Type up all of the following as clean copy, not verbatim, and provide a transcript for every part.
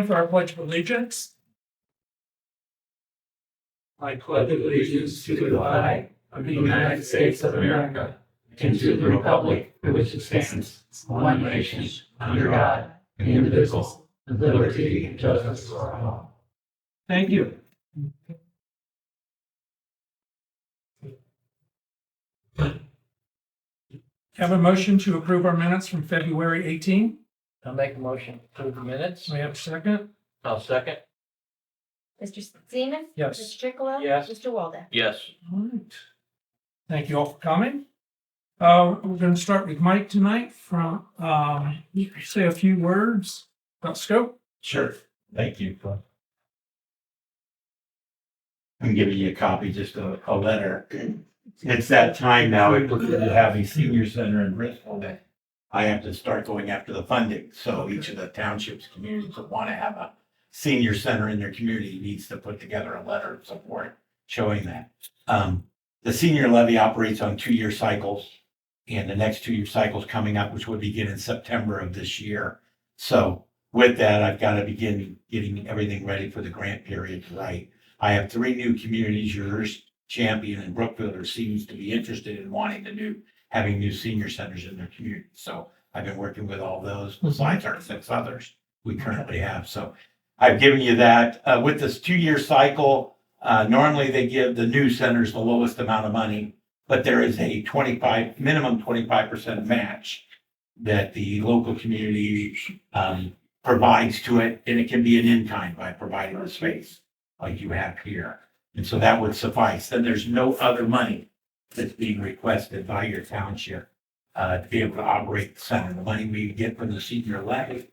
For our pledge of allegiance. I pledge allegiance to the flag of the United States of America and to the republic for which it stands, one nation, under God, indivisible, with liberty and justice for all. Thank you. Have a motion to approve our minutes from February 18. I'll make a motion to approve the minutes. Do we have a second? I'll second. Mr. Seaman? Yes. Mr. Chicolo? Yes. Mr. Walden? Yes. All right. Thank you all for coming. We're going to start with Mike tonight from, you can say a few words about scope. Sure, thank you. I'm giving you a copy, just a letter. It's that time now, if we're going to have a senior center in Bristol, that I have to start going after the funding. So each of the townships, communities that want to have a senior center in their community needs to put together a letter of support showing that. The senior levy operates on 2-year cycles, and the next 2-year cycle is coming up, which would begin in September of this year. So with that, I've got to begin getting everything ready for the grant period, right? I have 3 new communities, yours, Champion and Brookfield, seems to be interested in wanting to having new senior centers in their community. So I've been working with all those besides our 6 others we currently have. So I've given you that. With this 2-year cycle, normally they give the new centers the lowest amount of money, but there is a minimum 25% match that the local community provides to it, and it can be an in-kind by providing the space like you have here. And so that would suffice. Then there's no other money that's being requested by your township to be able to operate the center. The money we get from the senior levy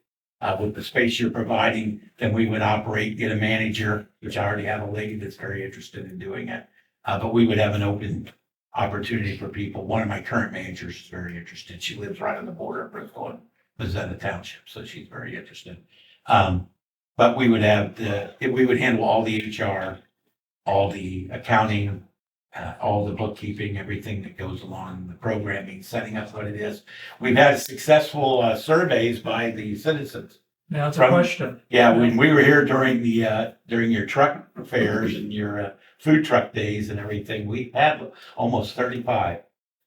with the space you're providing, then we would operate, get a manager, which I already have a lady that's very interested in doing it. But we would have an open opportunity for people. One of my current managers is very interested. She lives right on the border of Bristol and Bezetta Township, so she's very interested. But we would have we would handle all the HR, all the accounting, all the bookkeeping, everything that goes along, the programming, setting up what it is. We've had successful surveys by the citizens. Now it's a question. Yeah, when we were here during your truck fairs and your food truck days and everything, we had almost 35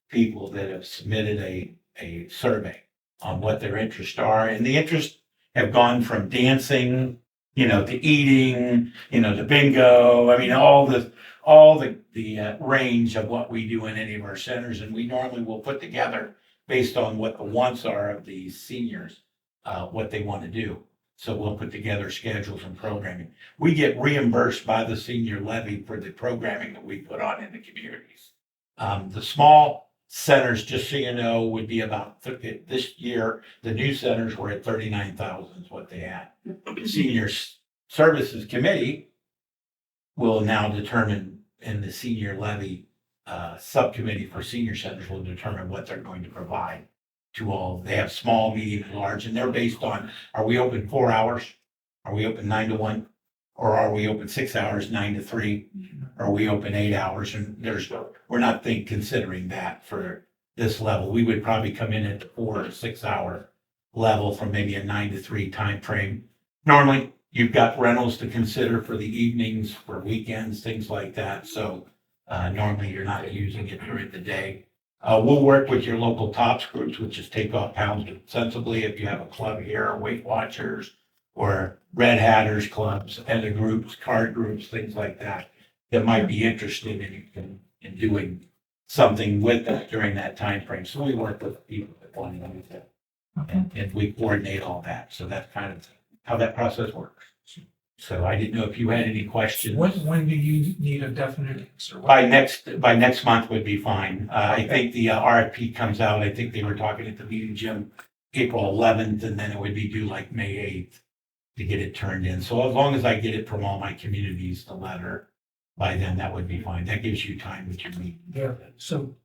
people that have submitted a survey on what their interests are. And the interests have gone from dancing, to eating, to bingo. I mean, all the range of what we do in any of our centers. And we normally will put together based on what the wants are of the seniors, what they want to do. So we'll put together schedules and programming. We get reimbursed by the senior levy for the programming that we put on in the communities. The small centers, just so you know, would be about this year. The new centers were at 39,000 is what they had. The Senior Services Committee will now determine, and the senior levy subcommittee for senior centers will determine what they're going to provide to all. They have small, medium, and large, and they're based on, are we open 4 hours? Are we open 9 to 1? Or are we open 6 hours, 9 to 3? Are we open 8 hours? And we're not considering that for this level. We would probably come in at the 4 to 6 hour level from maybe a 9 to 3 time frame. Normally, you've got rentals to consider for the evenings, for weekends, things like that. So normally you're not using it during the day. We'll work with your local TOPS groups, which is Take Off Pounds Sensibly. If you have a club here, Weight Watchers, or Red Hatters clubs, other groups, card groups, things like that might be interested in doing something with that during that time frame. So we work with people that want to do that. Okay. And we coordinate all that. So that's kind of how that process works. So I didn't know if you had any questions. When do you need a definite answer? By next month would be fine. I think the RFP comes out. I think they were talking at the meeting, Jim, April 11th, and then it would be due like May 8th to get it turned in. So as long as I get it from all my communities, the letter, by then that would be fine. That gives you time with your meeting. Yeah. So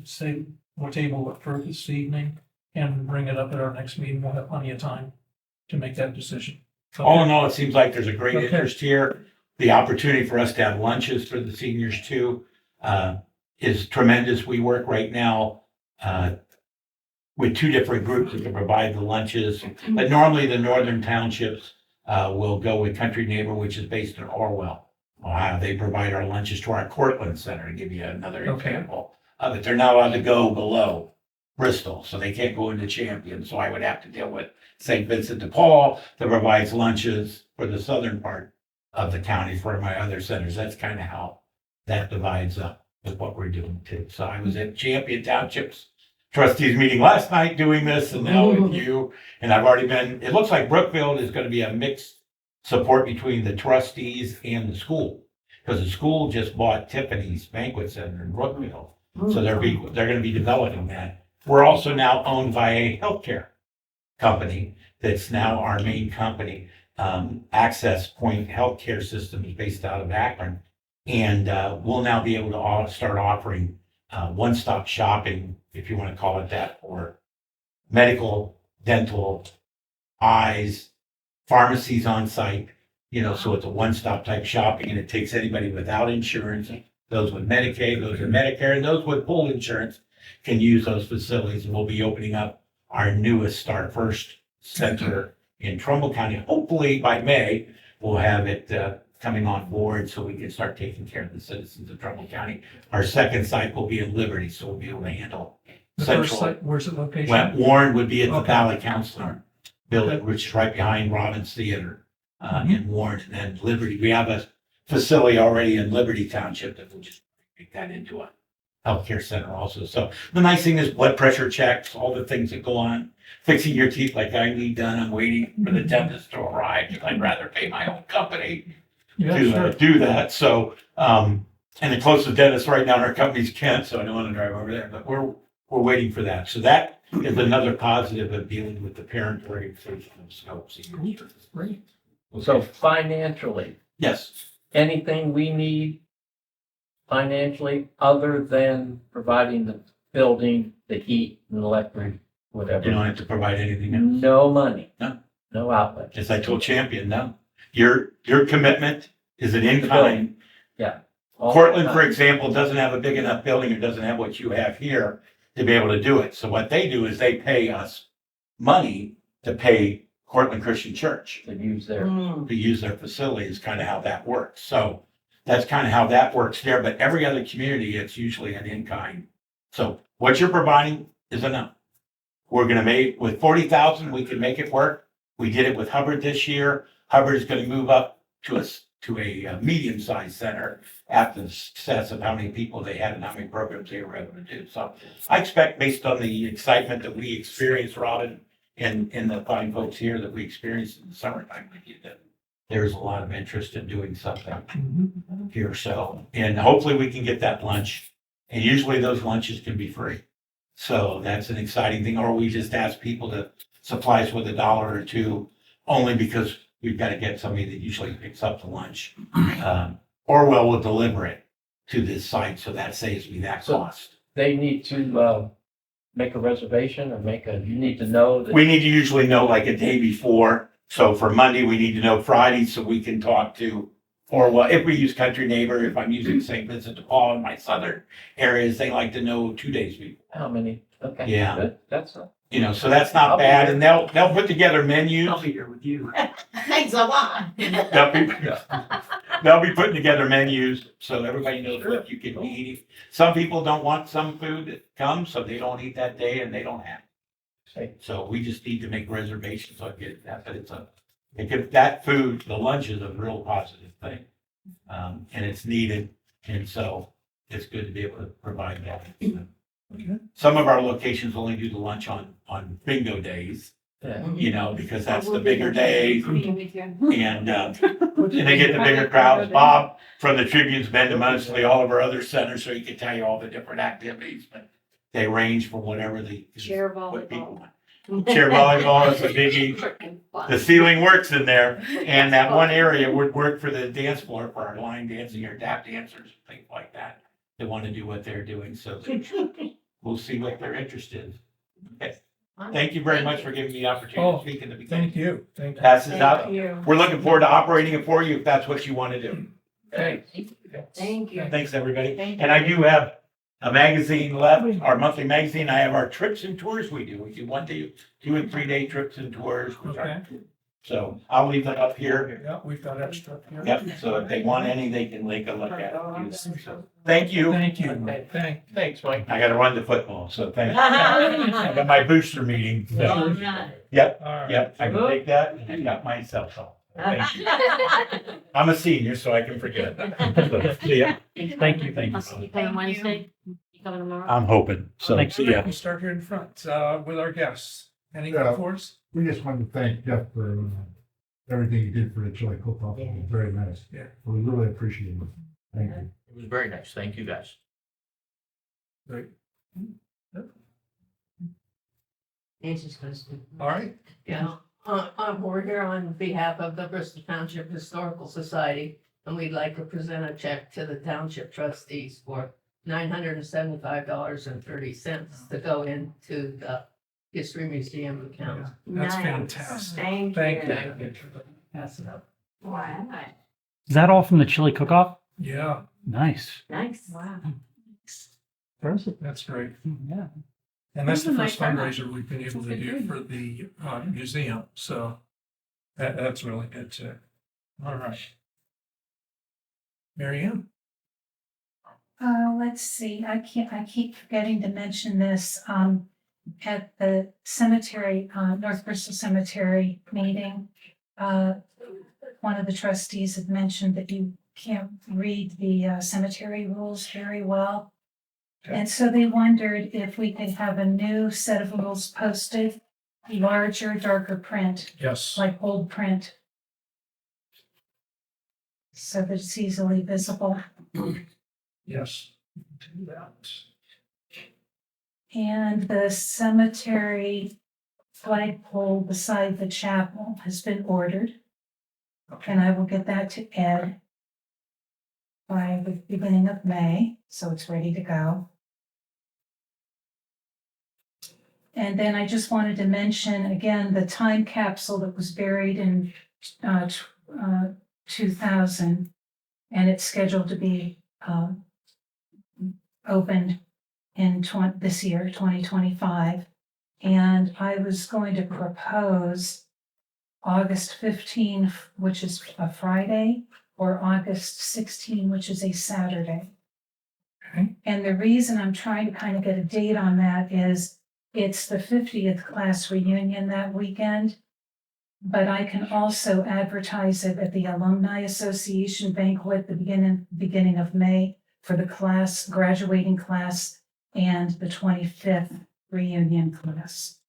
say we'll table it for this evening and bring it up at our next meeting. We'll have plenty of time to make that decision. All in all, it seems like there's a great Okay. interest here. The opportunity for us to have lunches for the seniors too is tremendous. We work right now with 2 different groups that can provide the lunches. But normally the northern townships will go with Country Neighbor, which is based in Orwell, Ohio. They provide our lunches to our Cortland Center, to give you another Okay. example of it. They're not allowed to go below Bristol, so they can't go into Champion. So I would have to deal with St. Vincent de Paul that provides lunches for the southern part of the county for my other centers. That's kind of how that divides up with what we're doing too. So I was at Champion Township's trustees meeting last night doing this, and now with you. And I've already been, it looks like Brookfield is going to be a mixed support between the trustees and the school. Because the school just bought Tiffany's Banquet Center in Brookfield. So they're going to be developing that. We're also now owned by a healthcare company that's now our main company. Access Point Healthcare System is based out of Akron. And we'll now be able to start offering one-stop shopping, if you want to call it that, for medical, dental, eyes, pharmacies on site, so it's a one-stop type shopping, and it takes anybody without insurance, those with Medicaid, those with Medicare, and those with full insurance can use those facilities. And we'll be opening up our first center in Trumbull County. Hopefully by May, we'll have it coming on board so we can start taking care of the citizens of Trumbull County. Our second site will be in Liberty, so we'll be able to handle The first central. site, where's it located? Warren would be at the Okay. Valley Counselor building, which is right behind Robbins Theater in Warren. And then Liberty, we have a facility already in Liberty Township that will just make that into a healthcare center also. So the nice thing is blood pressure checks, all the things that go on, fixing your teeth like I need done. I'm waiting for the dentist to arrive because I'd rather pay my own company Yeah, to sure. do that. So, and the closest dentist right now in our company is Kent, so I don't want to drive over there, but we're waiting for that. So that is another positive of dealing with the parent orientation of scopes. Great. So financially, Yes, anything we need financially other than providing the building, the heat and electric, you whatever? don't have to provide anything else. No money. No. No outlet. As I told Champion, no. Your commitment is an in-kind. All Cortland, the for time. example, doesn't have a big enough building or doesn't have what you have here to be able to do it. So what they do is they pay us money to pay Cortland Christian Church To use their, to use their facility is kind of how that works. So that's kind of how that works there. But every other community, it's usually an in-kind. So what you're providing is enough. We're going to make, with 40,000, we can make it work. We did it with Hubbard this year. Hubbard is going to move up to a medium-sized center after the success of how many people they had and how many programs they were able to do. So I expect, based on the excitement that we experienced, Robin, and the fine folks here that we experienced in the summertime with you, that there's a lot of interest in doing something Mhm. here. So, and hopefully we can get that lunch. And usually those lunches can be free. So that's an exciting thing. Or we just ask people to supply us with $1 or $2, only because we've got to get somebody that usually picks up the lunch. Orwell will deliver it to this site, so that saves me that So- cost. they need to make a reservation or you need to know that. We need to usually know like a day before. So for Monday, we need to know Friday so we can talk to Orwell. If we use Country Neighbor, if I'm using St. Vincent de Paul in my southern areas, they like to know 2 days before. How many? Okay. Yeah. Good. That's not. So that's not I'll be bad. here. And they'll put together menus. I'll be here with you. Thanks a lot. They'll be putting together menus so everybody knows what you can be eating. Some people don't want some food that comes, so they don't eat that day and they don't have it. So we just need to make reservations on getting that, but that food, the lunch is a real positive thing. And it's needed. And so it's good to be able to provide that. Okay. Some of our locations only do the lunch on bingo days, Yeah. because that's the bigger day. And they get the bigger crowds. Bob from the Tribune's been to mostly all of our other centers, so he can tell you all the different activities, but they range from whatever Chair what people volleyball. want. Chair volleyball is a biggie. Frickin' fun. The ceiling works in there, and that one area would work for the dance floor for our line dancing or tap dancers, things like that. They want to do what they're doing, so we'll see what their interest is. Okay. Thank you very much for giving me the opportunity to speak in the beginning. Thank you. Thank you. Pass this out. Thank you. We're looking forward to operating it for you if that's what you want to do. Thanks. Thank you. Thanks, everybody. Thank And I do have a magazine left, our monthly magazine. I have our trips and tours we do. We do 1 day, 2 and 3 day trips and tours, which are Okay. So I'll leave that up here. Yeah, we've got extra here. Yep, so if they want any, they can take a look at it. So, thank you. Thank you. Okay. Thanks, Mike. I gotta run to football, so thank you. I got my booster meeting. so- All right. Yep, All right. yep, I can take that, and I got my cell phone. Thank you. I'm a senior, so I can forget. So, see ya. Thank you. Thank You you. coming Wednesday? You coming tomorrow? I'm hoping, so, Thanks. see ya. We'll start here in front, with our guests. Anything Yeah. for us? We just wanted to thank Jeff for everything he did for the chili cook-off. It was very nice. Yeah. We really appreciate it. Thank you. It was very nice. Thank you, guys. Great. Nancy's gonna speak. All right. Yeah, we're here on behalf of the Bristol Township Historical Society, and we'd like to present a check to the township trustees for $975.30 to go into the History Museum account. That's Nice. fantastic. Thank Thank you. you. Pass it up. Wow. Is that all from the chili cook-off? Yeah, Nice. Nice. Wow. Impressive. that's great. Yeah. And that's the Those are my first fundraiser we've been able to do for the museum, so that's really good too. All right. Mary Ann? Let's see, I keep forgetting to mention this, at the cemetery, North Bristol Cemetery meeting. One of the trustees had mentioned that you can't read the cemetery rules very well. Okay. And so they wondered if we could have a new set of rules posted, larger, darker print, Yes. like old print. So that it's easily visible. Yes. Do that. And the cemetery flagpole beside the chapel has been ordered, and I will get that to Ed by the beginning of May, so it's ready to go. And then I just wanted to mention again, the time capsule that was buried in 2000, and it's scheduled to be opened in this year, 2025. And I was going to propose August 15, which is a Friday, or August 16, which is a Saturday. Okay. And the reason I'm trying to kind of get a date on that is it's the 50th class reunion that weekend. But I can also advertise it at the Alumni Association banquet, the beginning of May, for the class, graduating class, and the 25th reunion class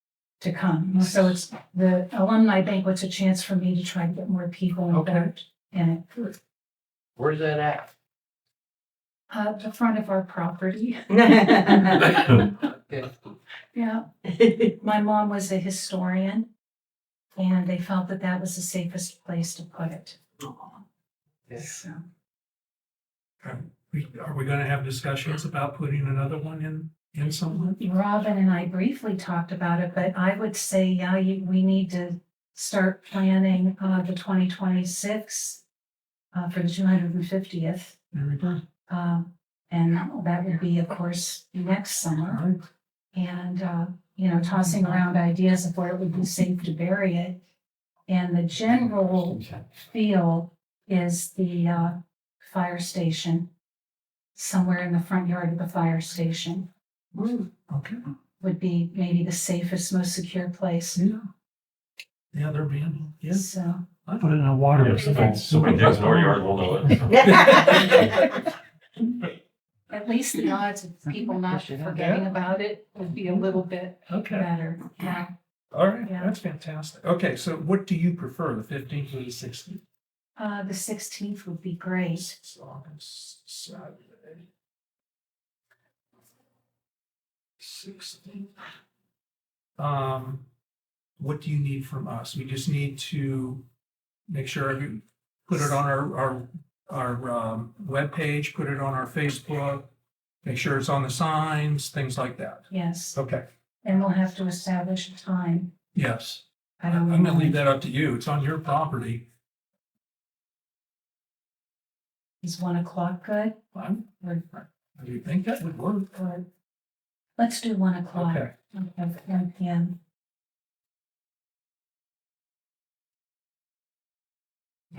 to come. So it's the alumni banquet's a chance for me to try to get more people involved in it. Where's that at? The front of our property. Okay. Yeah. My mom was a historian, and they felt that that was the safest place to put it. Yeah. So, Are we gonna have discussions about putting another one in somewhere? Robin and I briefly talked about it, but I would say, yeah, we need to start planning the 2026 for the 250th. There we go. And that would be, of course, next summer. And, tossing around ideas of where it would be safe to bury it. And the general feel is the fire station, somewhere in the front yard of the fire station Okay. would be maybe the safest, most secure place. Yeah. Yeah, they're being, yes. So, Put it in a water. If somebody digs more yard, we'll know at least the odds of people not forgetting about it would be a little bit Okay. better. Yeah. All right, Yeah. that's fantastic. Okay, so what do you prefer, the 15th or the 16th? The 16th would be great. It's August, Saturday. 16th. What do you need from us? We just need to make sure you put it on our webpage, put it on our Facebook, make sure it's on the signs, things like that. Yes. Okay, And we'll have to establish a time. yes. I I'm don't know. gonna leave that up to you. It's on your property. Is 1 o'clock good? Do you think that would work? Or let's do 1 o'clock. Okay, Okay, 1 p.m.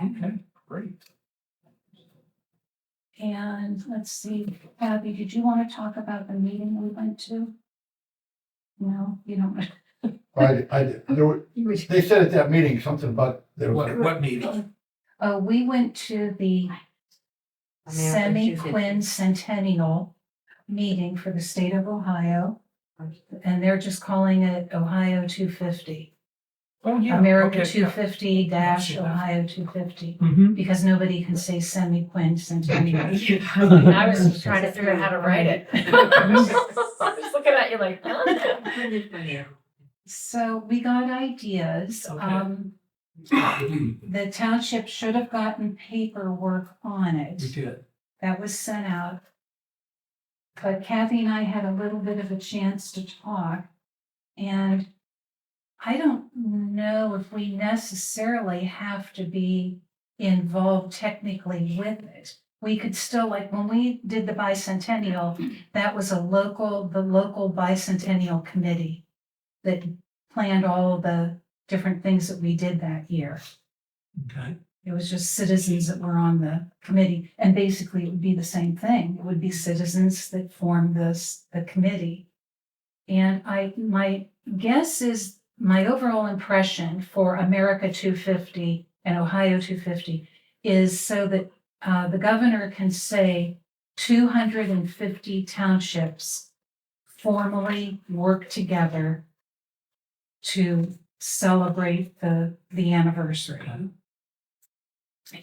Okay, great. And let's see, Abby, did you want to talk about the meeting we went to? No, you don't. They said at that meeting something about there was. What meeting? Oh, we went to the America semi-quincentennial meeting for the state of Ohio. And they're just calling it Ohio 250. Oh, yeah. America okay, yeah. 250 dash Yeah. Ohio 250, Mhm. because nobody can say semi-quincentennial. I was trying to figure out how to write it. I was looking at you like, huh? So we got ideas. Okay. The township should have gotten paperwork on it. We did. That was sent out. But Kathy and I had a little bit of a chance to talk. And I don't know if we necessarily have to be involved technically with it. We could still, like, when we did the bicentennial, that was the local bicentennial committee that planned all the different things that we did that year. Okay. It was just citizens that were on the committee, and basically it would be the same thing. It would be citizens that formed the committee. And my guess is, my overall impression for America 250 and Ohio 250 is so that the governor can say 250 townships formally work together to celebrate the anniversary. Okay.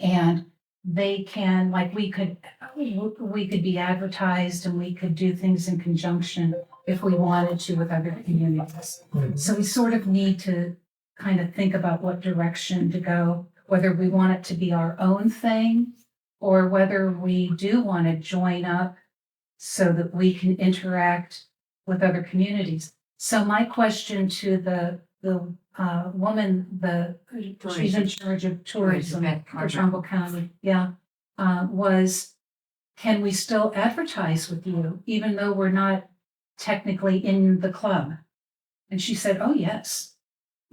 And they can, like, we could be advertised and we could do things in conjunction if we wanted to with other communities. Mhm. So we sort of need to kind of think about what direction to go, whether we want it to be our own thing or whether we do want to join up so that we can interact with other communities. So my question to the woman, she's in charge of tourism for Trumbull County, was, can we still advertise with you even though we're not technically in the club? And she said, oh, yes.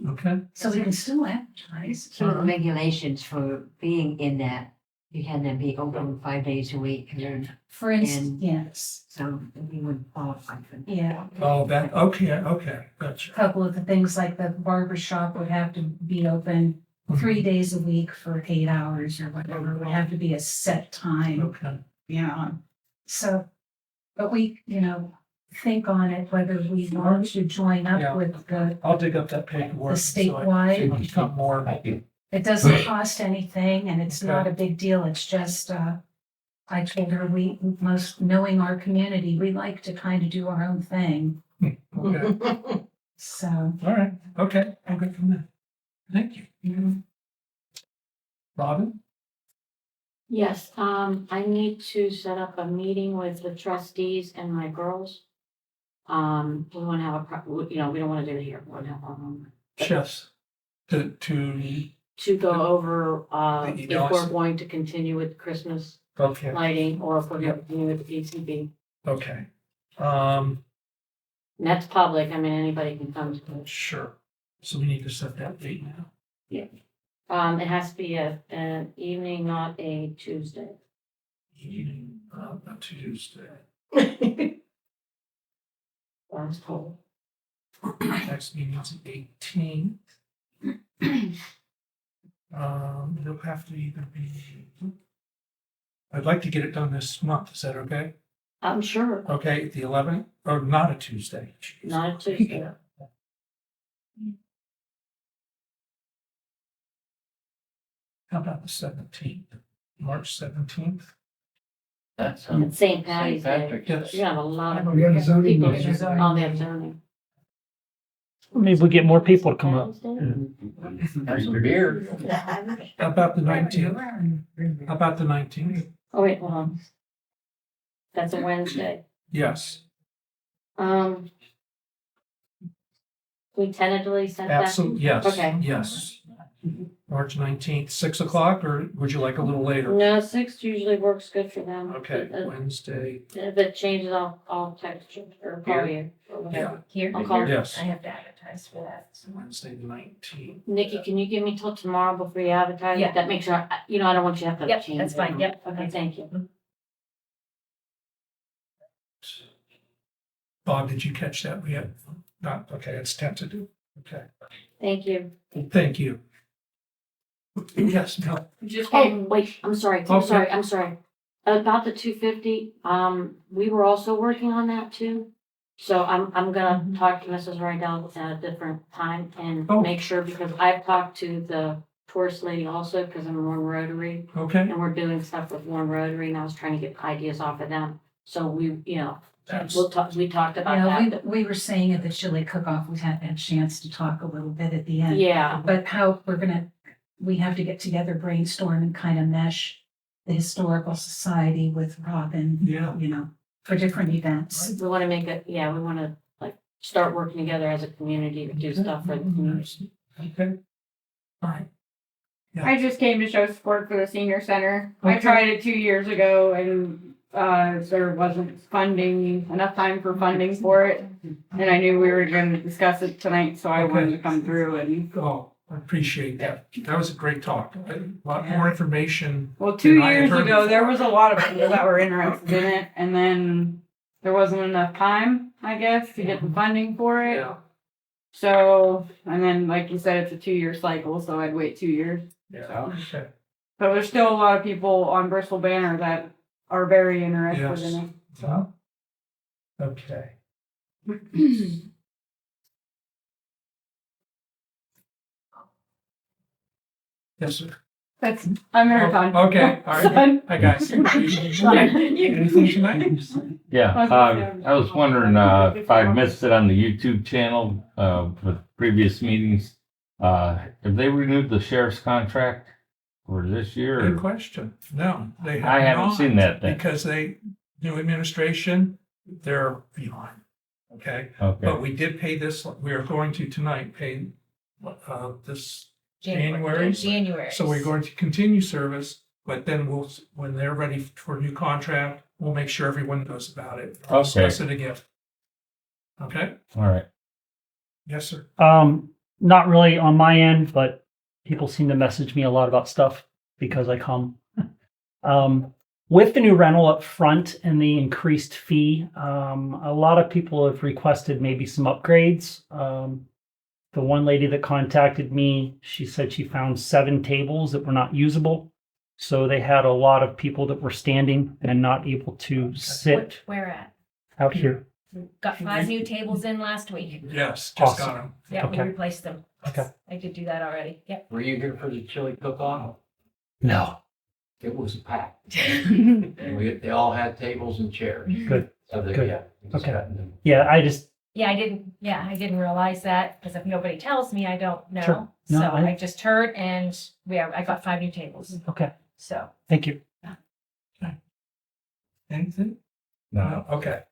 Okay. So we can still advertise. Some of the regulations for being in that, you had to be open 5 days a week, and then, For instance, And- yes, so you would qualify for that. yeah. Oh, okay, gotcha. A couple of the things like the barber shop would have to be open 3 days a week for 8 hours or whatever. It would have to be a set time. Okay. So, but we, think on it, whether we want to join Yeah. up with the I'll dig up that paperwork. The so I can statewide. become more. it doesn't cost anything and it's not a big deal. It's just, I told her knowing our community, we like to kind of do our own thing. Okay. So, All right. Okay. I'm good from there. Thank you. mhm. Robin? Yes, I need to set up a meeting with the trustees and my girls. We wanna have we don't wanna do it here, we wanna have our own. Chefs. To To go over, The if emails. we're going to continue with Christmas okay. lighting or if we're going to continue with the PCB. Okay. And that's public, I mean, anybody can come to it. Sure. So we need to set that date now. It has to be an evening, not a Tuesday. Evening, not Tuesday. That's cool. Next meeting's the 18th. It'll have to either be. I'd like to get it done this month. Is that okay? I'm sure, Okay, the 11th, or not a Tuesday. Jeez. not a Tuesday. How about the 17th? March 17th? That's It's St. Patty's Day. Patrick's Yes. Day. You have a lot of We have a zoning people. meeting. Oh, they have zoning. Maybe we get more people to come up. Have some beer. How about the 19th? How about the 19th? Oh, wait, hold on. That's a Wednesday. Yes, We tentatively set that. absolutely, yes, Okay. yes. March 19th, 6 o'clock, or would you like a little later? No, 6 usually works good for them. Okay, If Wednesday, it changes, I'll text you or call you or whatever. Here, I'll call. yes. I have to advertise. advertise for that. Wednesday the 19th. Nikki, can you give me till tomorrow before you advertise? Yeah. That makes sure, I don't want you to have to Yep, change. that's fine. it. Yep. Okay, thank you. Bob, did you catch that? We had, not, okay, it's tentative. Okay, Thank you. thank you. Yes, no, Just Oh, wait, I'm sorry, Okay. I'm sorry. About the 250, we were also working on that too. So I'm gonna talk to Mrs. Rydell at a different time and Oh. make sure, because I've talked to the tourist lady also, because I'm Warren Rotary. okay. And we're doing stuff with Warren Rotary, and I was trying to get ideas off of them. So we, That's- we talked about Yeah, that. we were saying at the chili cook-off, we had a chance to talk a little bit at the end. Yeah, But how we have to get together, brainstorm and kind of mesh the historical society with Robin, Yeah. for different events. we wanna make it, we wanna start working together as a community to do stuff for the community. Okay. All right. I just came to show support for the senior center. I Okay. tried it 2 years ago and there wasn't enough time for funding for it. And I knew we were going to discuss it tonight, so I wanted to come through and, Oh, I appreciate that. That was a great talk. A lot more information. well, 2 And I had years heard ago, there before. was a lot of people that were interested in it. And then there wasn't enough time, I guess, to get the funding for it. Yeah, So, and then like you said, it's a 2-year cycle, so I'd wait 2 years. yeah, okay. But there's still a lot of people on Bristol Banner that are very interested Yes. in it. So, okay. Yes, sir. I'm Marathon. Okay, all right. Hi, guys. Anything tonight? Yeah, I was wondering, if I missed it on the YouTube channel, with previous meetings. Have they renewed the sheriff's contract for this year? Good or- question. No, they have I haven't not, seen that then. because new administration, they're behind. Okay, Okay, but we did pay this, we are going to tonight pay, this January. January. So we're going to continue service, but then when they're ready for a new contract, we'll make sure everyone knows about it. I'll Okay. discuss it again. Okay? all right. Yes, sir. Not really on my end, but people seem to message me a lot about stuff because I come. With the new rental up front and the increased fee, a lot of people have requested maybe some upgrades. The one lady that contacted me, she said she found 7 tables that were not usable. So they had a lot of people that were standing and not able to sit Where at? out here. Got 5 new tables in last week. Yes, just got Awesome. them. Yeah, we Okay. replaced them. Okay. I did do that already. Yep. Were you here for the chili cook-off? No. It was packed. And they all had tables and chairs. Good. So they, Good. yeah. we just Okay. got them. Yeah, I just, I didn't realize that because if nobody tells me, I don't know. Sure. No, So I- I just heard and I got 5 new tables. okay. So. Thank you. Anything? No. Okay.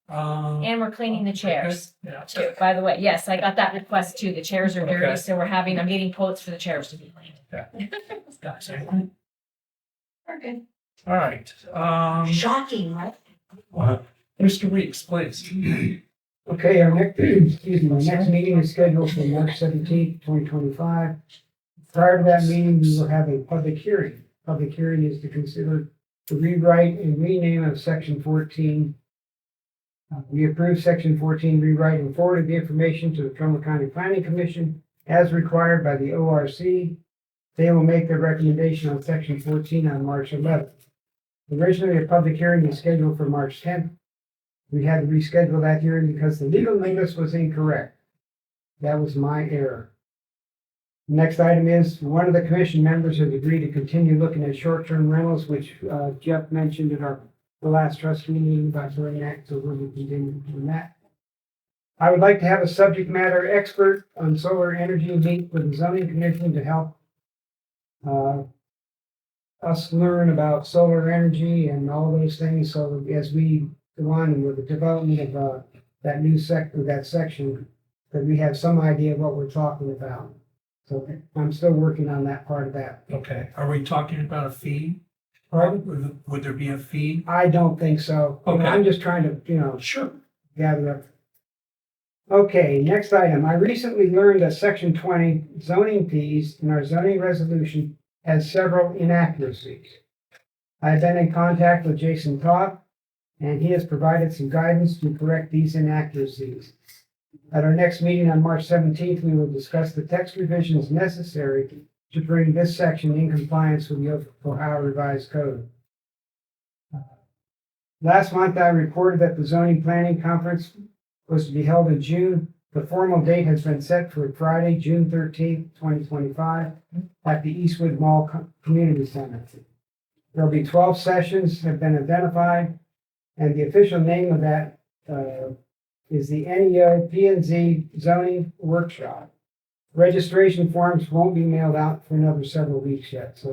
And we're cleaning the chairs Yeah. too, by the way. Yes, I got that request too. The chairs are dirty, Okay. so I'm getting quotes for the chairs to be cleaned. Gotcha. We're good. All right. Shocking, right? Mr. Weeks, please. Okay, our next, our next meeting is scheduled for March 17th, 2025. Prior to that meeting, we will have a public hearing. Public hearing is to consider the rewrite and rename of section 14. We approved section 14 rewrite and forwarded the information to the Trumbull County Planning Commission as required by the ORC. They will make their recommendation on section 14 on March 11th. Originally, a public hearing was scheduled for March 10th. We had to reschedule that hearing because the legal notice was incorrect. That was my error. The next item is, one of the commission members has agreed to continue looking at short-term rentals, which Jeff mentioned at the last trust meeting about doing that, so we'll be continuing doing that. I would like to have a subject matter expert on solar energy meet with the zoning commission to help us learn about solar energy and all those things, so as we go on with the development of that new sector, that section, that we have some idea of what we're talking about. So I'm still working on that part of that. Okay. Are we talking about a fee? Pardon? Would there be a fee? I don't think so. Okay. I'm just trying to, Sure. gather up Okay, next item. I recently learned that section 20 zoning fees in our zoning resolution has several inaccuracies. I've been in contact with Jason Todd, and he has provided some guidance to correct these inaccuracies. At our next meeting on March 17th, we will discuss the text revisions necessary to bring this section in compliance with the Ohio Revised Code. Last month, I reported that the zoning planning conference was to be held in June. The formal date has been set for Friday, June 13th, 2025, at the Eastwood Mall Community Center. There will be 12 sessions have been identified, and the official name of that is the NEO P&Z Zoning Workshop. Registration forms won't be mailed out for another several weeks yet,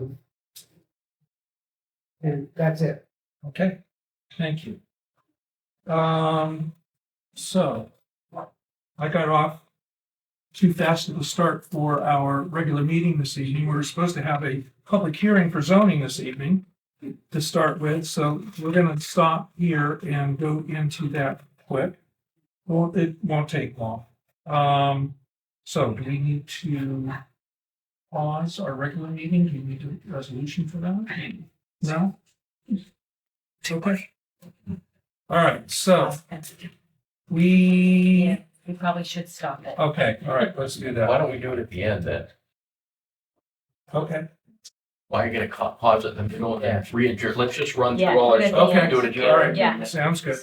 and that's it. Okay, thank you. So I got off too fast at the start for our regular meeting this evening. We were supposed to have a public hearing for zoning this evening to start with, so we're gonna stop here and go into that quick. Well, it won't take long. So do we need to pause our regular meeting? Do we need a resolution for that? No? Okay. All right, so we, We probably should stop it. okay, all right, let's do Why that. don't we do it at the end then? Okay, Why are you gonna pause it and then go and re-adjourn? Let's just run Yeah, through all our do it at the stuff and end. do it all again. right. Yeah. Sounds good.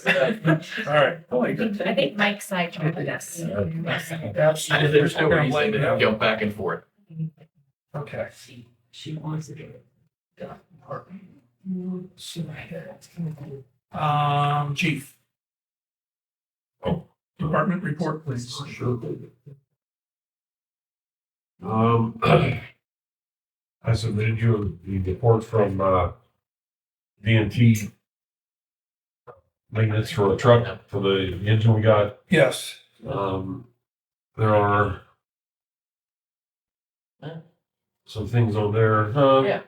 All right. I think Mike's side tried this. And there's no reason to jump back and forth. Okay. She wants to do it. Chief. Department report, please. Sure. I submitted you the report from DNT maintenance for a truck for the engine we got. Yes. There are some things on there. Yeah.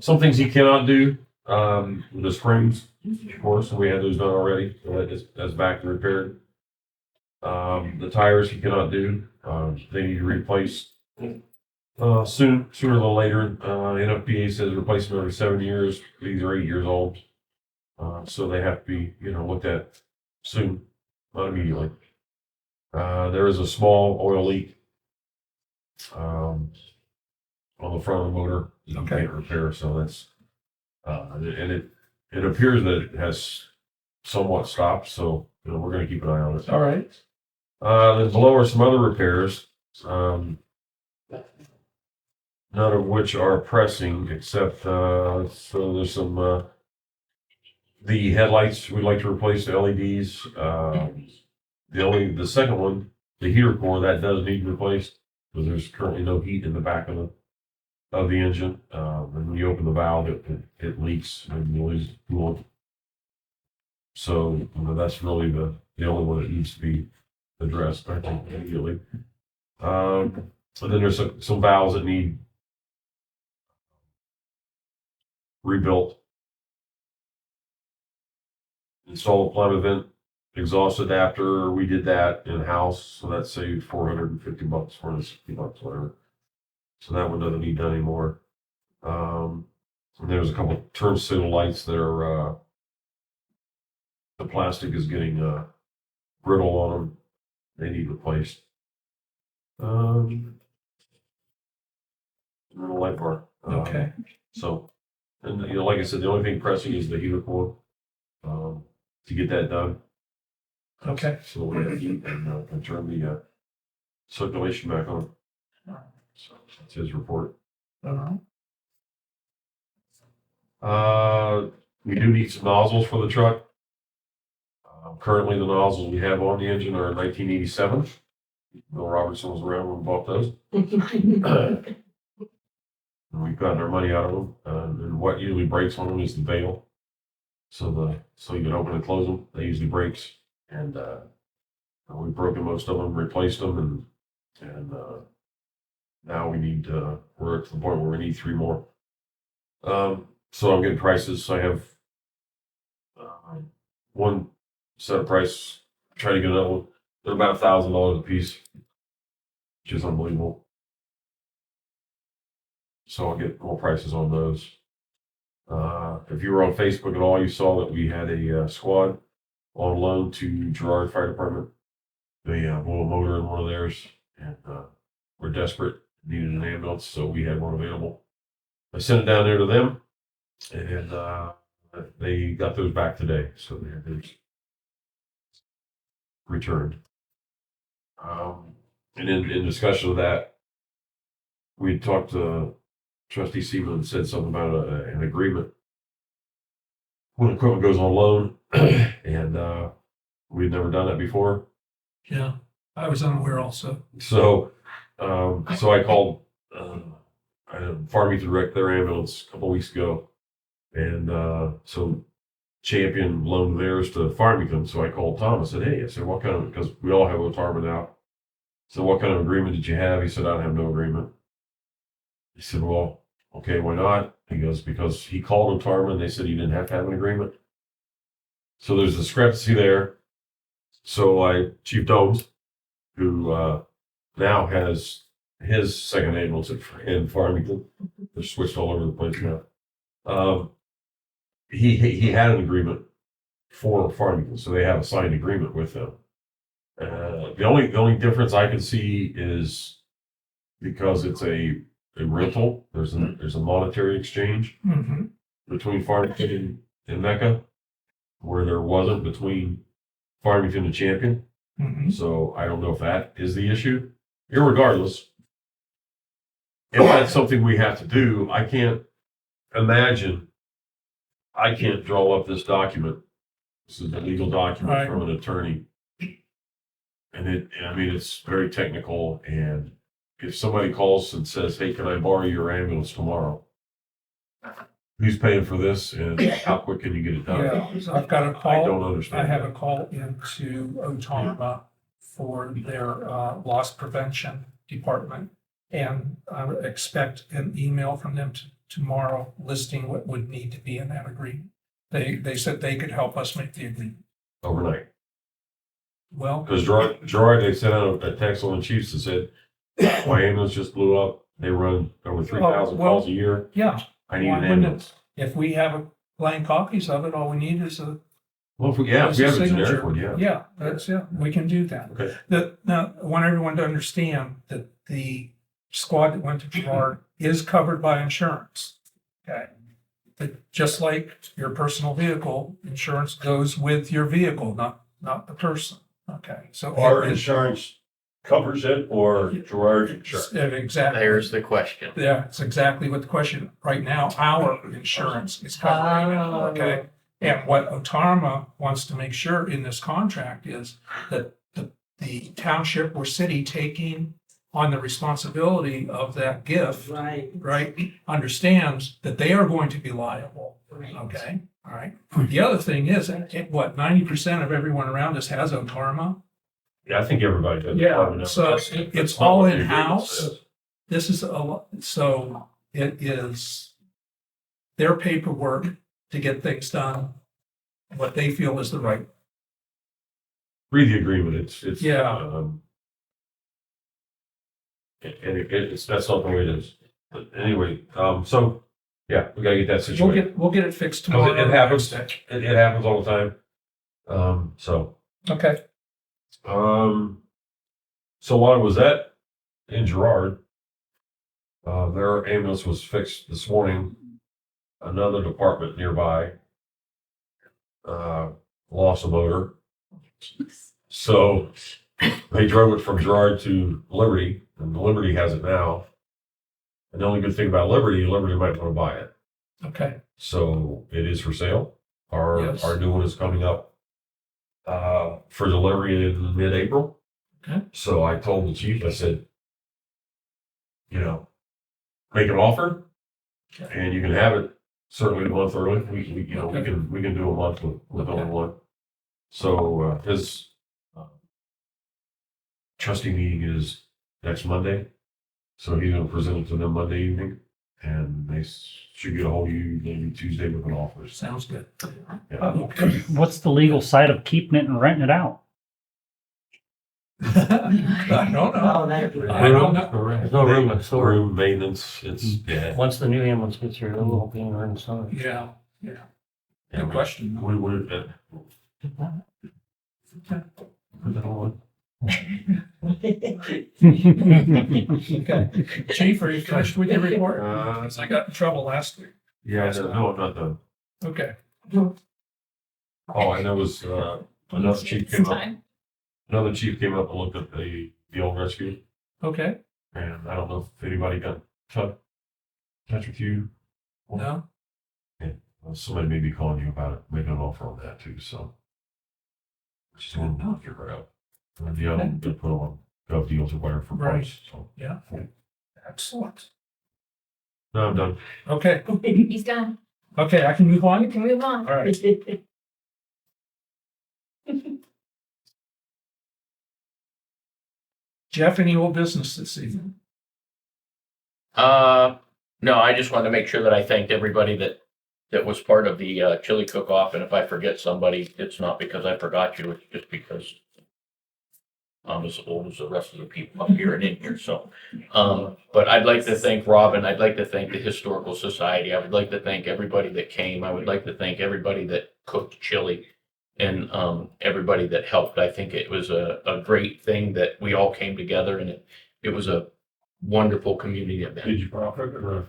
Some things he cannot do. The springs, of course, and we had those done already. So that's back and repaired. The tires he cannot do. They need to replace sooner than later. NFPA says replace them every 7 years. These are 8 years old. So they have to be, looked at soon, not immediately. There is a small oil leak on the front of the motor. You Okay. can't repair, so that's and it appears that it has somewhat stopped. So we're going to keep an eye on it. All right. Then below are some other repairs, none of which are pressing, except so there's some the headlights we'd like to replace the LEDs. The second one, the heater core, that does need replaced because there's currently no heat in the back of the engine. And when you open the valve, it leaks and you lose coolant. So that's really the only one that needs to be addressed, I think, immediately. And then there's some valves that need rebuilt. Install a plumb vent exhaust adapter. We did that in house, so that saved $450, $460, whatever. So that one doesn't need done anymore. And there's a couple of turn signal lights that are the plastic is getting brittle on them. They need replaced. And a light bar. Okay. So, and like I said, the only thing pressing is the heater core to get that done. Okay. So we can turn the circulation back on. So that's his report. All right. We do need some nozzles for the truck. Currently, the nozzles we have on the engine are 1987. Bill Robertson was around when we bought those. And we've gotten our money out of them. And what usually breaks on them is the valve. So you can open and close them. They usually breaks. And we've broken most of them, replaced them, and now we need we're at the point where we need 3 more. So I'm getting prices. I have one set of price. Try to get They're about $1,000 a piece, which is unbelievable. So I'll get more prices on those. If you were on Facebook at all, you saw that we had a squad on loan to Girard Fire Department. They blew a motor in one of theirs, and we're desperate, needed an ambulance, so we had one available. I sent it down there to them, and they got those back today, so they're returned. And in discussion of that, we talked to Trustee Seaman and said something about an agreement when equipment goes on loan, and we'd never done that before. Yeah, I was unaware also. So, so I called Farmington Direct, their ambulance, a couple weeks ago, and so Champion loaned theirs to Farmington. So I called Tom. I said, "Hey," I said, "what kind of?" Because we all have Otarma now. So what kind of agreement did you have? He said, "I don't have no agreement." He said, "Well, okay, why not?" He goes, "Because he called Otarma and they said he didn't have to have an agreement." So there's a discrepancy there. So Chief Domes, who now has his second ambulance in Farmington, they're switched all over the place now. He had an agreement for Farmington, so they have a signed agreement with them. The only difference I can see is because it's a rental. There's a monetary exchange between Farmington and Mecca, where there wasn't between Farmington and Champion. So I don't know if that is the issue. Irregardless, if that's something we have to do, I can't imagine. I can't draw up this document. This is a legal document from an attorney. And it's very technical. And if somebody calls and says, "Hey, can I borrow your ambulance tomorrow?" Who's paying for this and how quick can you get it done? Yeah, so I've got a call. I don't understand. I have a call into Otarma for their loss prevention department. And I would expect an email from them tomorrow listing what would need to be in that agreement. They said they could help us make the agreement. Overnight. Well, Because Gerard, they sent out a text on the Chiefs that said, "My ambulance just blew up. They run over 3,000 calls a year. Yeah. I need Why an wouldn't ambulance." If we have blank copies of it, all we need is a. Well, if we have a generic signature. one, yeah. Yeah, we can do that. Okay. Now, I want everyone to understand that the squad that went to Gerard is covered by insurance. Okay. But just like your personal vehicle, insurance goes with your vehicle, not the person. Okay, so. Our insurance covers it or Gerard insurance? Exactly. There's the question. Yeah, it's exactly what the question. Right now, our insurance is covering it, okay? And what Otarma wants to make sure in this contract is that the township or city taking on the responsibility of that gift, right, understands that they are going to be liable, okay? All right. The other thing is, 90% of everyone around us has Otarma? Yeah, I think everybody does. Yeah, so it's all in-house. This is so it is their paperwork to get things done, what they feel is the right. Read the agreement. It's Yeah. That's not the way it is. But anyway, so yeah, we gotta get that situated. We'll get it fixed tomorrow. It happens. It happens all the time. So. Okay. So while I was in Girard, their ambulance was fixed this morning. Another department nearby lost a motor. So they drove it from Girard to Liberty, and Liberty has it now. And the only good thing about Liberty might want to buy it. Okay. So it is for sale. Yes. Our new one is coming up for delivery in mid-April. Okay. So I told the chief, I said, make an offer, and you can have it certainly a month early. We can do a month with only one. So his trustee meeting is next Monday. So he's going to present it to them Monday evening, and they should get a hold of you maybe Tuesday with an offer. Sounds good. Yeah. Okay. What's the legal side of keeping it and renting it out? I don't know. I don't know. There's no room in store. Room maintenance, it's, yeah. Once the new ambulance gets here, there will be room in storage. Yeah, Yeah, good question. Put that on. Okay. Chief, are you finished with your report? 'Cause I got in trouble last week. Yeah, no, I'm not done. Okay. Oh, and there was, another chief came up. Another chief came up and looked at the old rescue, Okay. and I don't know if anybody got touch with you. No? Well, somebody may be calling you about it, making an offer on that too, so. Just a little to figure out. And the other one, to put on gov deals or whatever for price, so. Yeah. Excellent. No, I'm done. Okay. He's done. Okay, I can move You on? can move on. All right. Jeff, any old business this evening? No, I just wanted to make sure that I thanked everybody that was part of the chili cook-off, and if I forget somebody, it's not because I forgot you, it's just because I'm as old as the rest of the people up here and in here, so. But I'd like to thank Robin, I'd like to thank the Historical Society, I would like to thank everybody that came, I would like to thank everybody that cooked chili, and everybody that helped. I think it was a great thing that we all came together, and it was a wonderful community event. Did you profit or?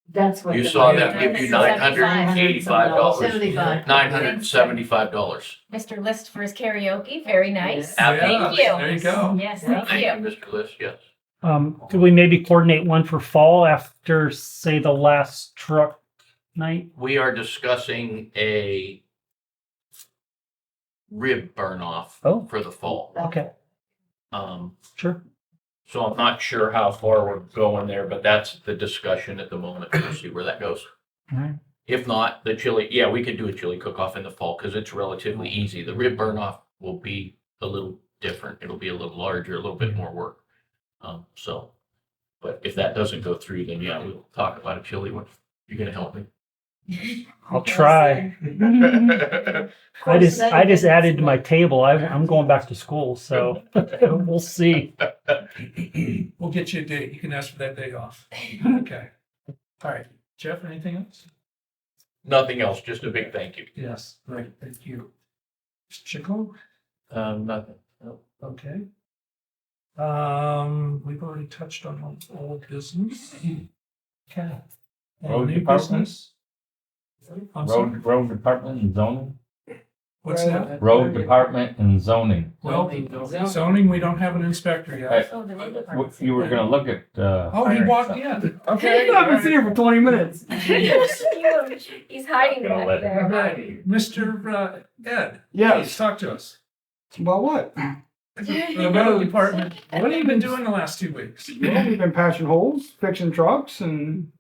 That's what. You saw them give you $985. $75. $975. Mr. List for his karaoke, very nice. Yeah, Thank you. there you go. Yes, thank you. Mr. List, yes. Could we maybe coordinate one for fall after, say, the last truck night? We are discussing a rib burn off for the fall. Okay, sure. So I'm not sure how far we're going there, but that's the discussion at the moment. We'll see where that goes. All right. If not, the chili, yeah, we could do a chili cook-off in the fall because it's relatively easy. The rib burn-off will be a little different. It'll be a little larger, a little bit more work. But if that doesn't go through, then yeah, we'll talk about a chili one. You're gonna help me? I'll try. I just added to my table. I'm going back to school, so we'll see. We'll get you a date. You can ask for that day off. Okay. All right. Jeff, anything else? Nothing else, just a big thank you. Yes, great. Thank you. Mr. Chico? Nothing. Okay. We've already touched on old business. Okay. Road New department? business? I'm sorry? Road department and zoning? What's that? Road department and zoning. Well, zoning, we don't have an inspector yet. You were gonna look at, Oh, he walked in. Okay. I've been sitting here for 20 minutes. He's hiding Gonna back let- there. Okay. Mr. Ed? Yes. Please talk to us. About what? The road department, what have you been doing the last 2 weeks? Well, we've been patching holes, fixing trucks, and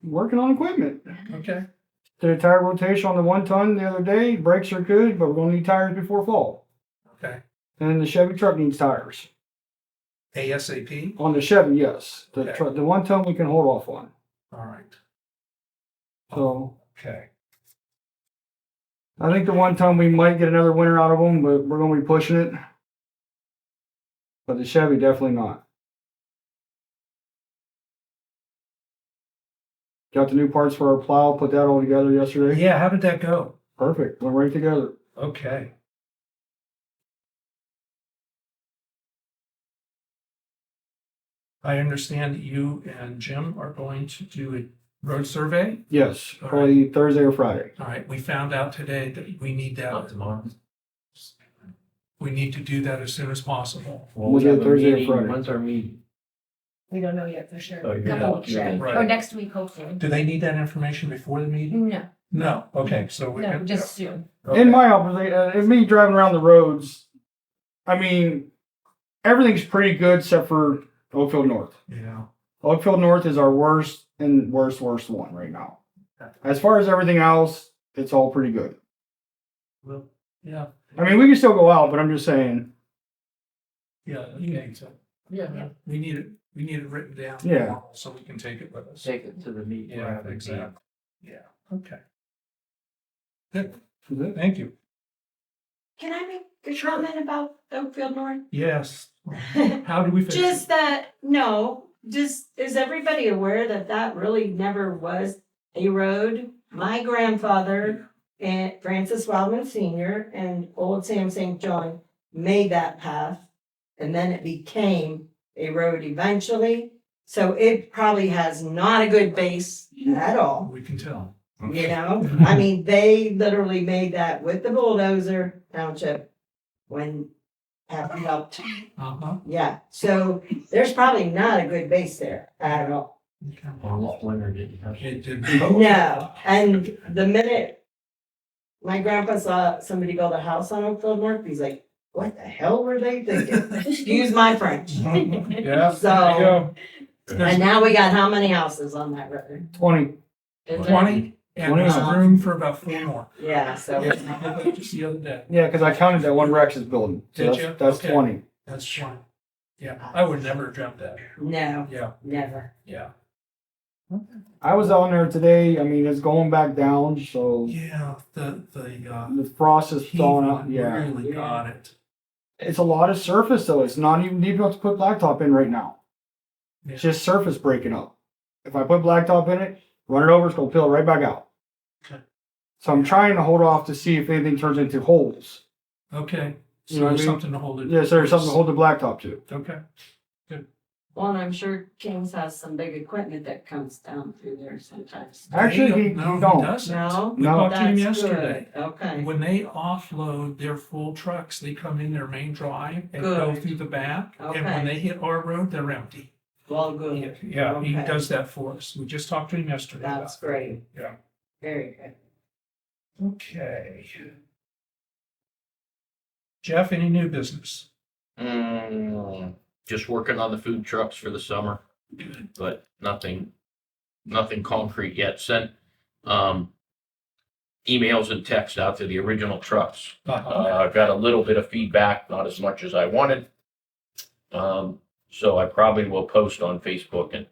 working on equipment. Okay. Did a tire rotation on the 1 ton the other day. Brakes are good, but we're gonna need tires before fall. Okay. And the Chevy truck needs tires. ASAP? On the Chevy, yes. The Okay. truck, the 1 ton we can hold off on. All right. So Okay. I think the 1 ton we might get another winter out of them, but we're gonna be pushing it. But the Chevy definitely not. Got the new parts for our plow, put that all together yesterday. Yeah, how did that go? Perfect, went right together. Okay. I understand that you and Jim are going to do a road survey. Yes, probably Thursday or Friday. All right, we found out today that we need that. Tomorrow. We need to do that as soon as possible. We'll do it Thursday or Friday. When's our meeting? We don't know yet for sure. Oh, you're Couple not- weeks yet. right. Or next week, hopefully. Do they need that information before the meeting? No, No, okay, so we no, can. just soon. Okay. In my observation, in me driving around the roads, I mean, everything's pretty good except for Oakfield North. Yeah, Oakfield North is our worst and worst one right now. As far as everything else, it's all pretty good. well, yeah, I mean, we can still go out, but I'm just saying, yeah, okay, so, Yeah. we need it written down. Yeah. So we can take it with us. Take it to the meeting. Yeah, exactly. Yeah, okay. Good, is it? thank you. Can I make comment about Oakfield North? Yes. How do we fix Just it? that, no, just, is everybody aware that that really never was a road? My grandfather, and Francis Wildman Senior and old Sam St. John made that path. And then it became a road eventually. So it probably has not a good base at all. We can tell. You know, I mean, they literally made that with the bulldozer township when Happy helped. Uh-huh. Yeah, so there's probably not a good base there at all. It did. No, and the minute my grandpa saw somebody build a house on Oakfield North, he's like, what the hell were they thinking? Excuse my French. Yeah, So- there you go. And now we got how many houses on that road? 20. Is there- 20, and there's room for about 4 more. Yeah, so. Yeah, just the other day. Yeah, because I counted that one Rex's building. So Did that's, you? That's Okay. 20. That's 20. Yeah, I would never have dreamt that. No, Yeah, never. yeah. I was on there today. I mean, it's going back down, so Yeah, the frost is thawing out. heaving Yeah. really got it. It's a lot of surface, though. It's not even deep enough to put blacktop in right now. It's just surface breaking up. If I put blacktop in it, run it over, it's going to peel right back out. Okay. So I'm trying to hold off to see if anything turns into holes. Okay, so You know what I there's mean? something to hold it. Yes, there's something to hold the blacktop to. Okay. Well, and I'm sure King's has some big equipment that comes down through there sometimes. Actually, he No, don't. doesn't. No? We No. talked to him That's yesterday. good. Okay. When they offload their full trucks, they come in their main drive and go Good. through the back. And when Okay. they hit our road, they're empty. Well, good. Yeah, he Okay. does that for us. We just talked to him yesterday. That's about it. great. Yeah. Very good. Okay. Jeff, any new business? Just working on the food trucks for the summer, but nothing concrete yet. Sent, emails and texts out to the original trucks. I've got a little bit of feedback, not as much as I wanted. So I probably will post on Facebook